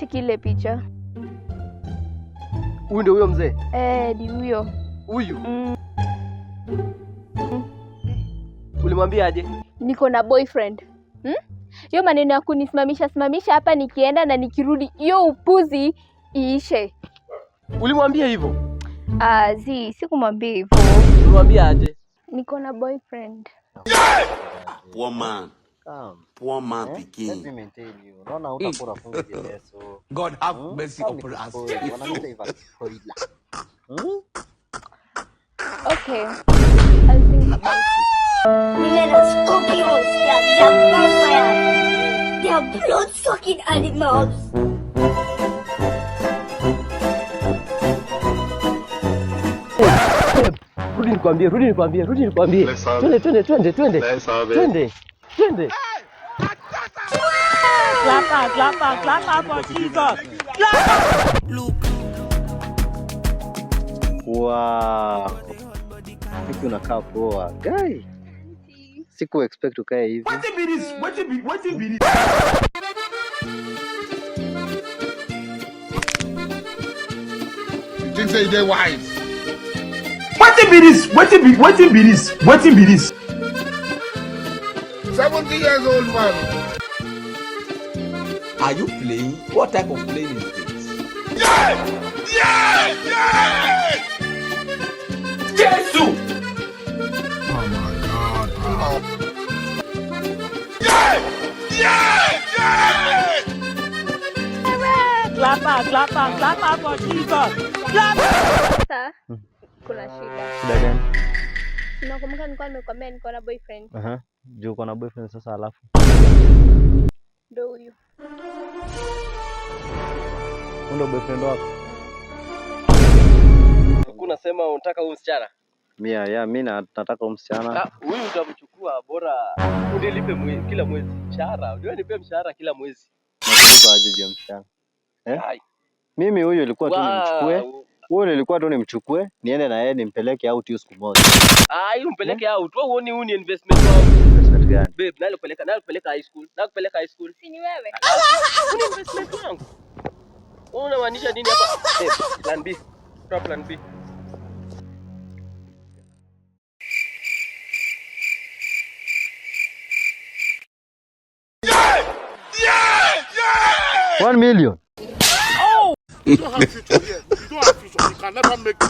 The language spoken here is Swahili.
cheki ile picha. Huyu ndio huyo mzee? Ni huyo. Huyu? Ulimwambia aje? Niko na boyfriend. Hiyo maneno ya kunisimamisha hapa nikienda na nikirudi, hiyo upuzi iishe. Ulimwambia hivyo? Sikumwambia hivyo. Ulimwambia aje? Niko na boyfriend. Poor man. Poor man picking. Let me maintain you. Unaona utakuwa funga jeso. God have mercy upon us. Wanaita hivyo spoiler. Okay. I'll think about it. Women are scorpions. They are vampires. They are blood-sucking animals. Rudi nikwambie. Twende. Clap for Jesus. Wow. Hiki unakaa poa. Guy. Siku expect ukae hivi. What be this? What be this? You think say they wise? What be this? What be this? 70 years old man. Are you playing? What type of playing is this? Yeah! Jesus! Oh my God, bro. Clap for Jesus. Sasa kuna shida. Shida gani? Unakumbuka nilikuwa nimekwambia niko na boyfriend? Juu uko na boyfriend sasa alafu. Ndio huyu. Ndio boyfriend wako? Unasema unataka huyu msichana? Mimi nataka msichana. Huyu utamchukua, bora unilipe kila mwezi mshahara. Unajua nipe mshahara kila mwezi. Nataka aje juu msichana. Mimi huyu ilikuwa tu nimchukue. Huyu nilikuwa tu nimchukue, niende na yeye nimpeleke out hiyo siku moja. Hiyo mpeleke out. Wewe huoni huu ni investment wangu? Investment gani? Babe, nakupeleka high school. Si ni wewe? Ni investment wangu. Wewe unamaanisha nini hapa? Babe, plan B. Toa plan B. Yeah! 1 million. You don't have future here. You don't have future. You can never make it.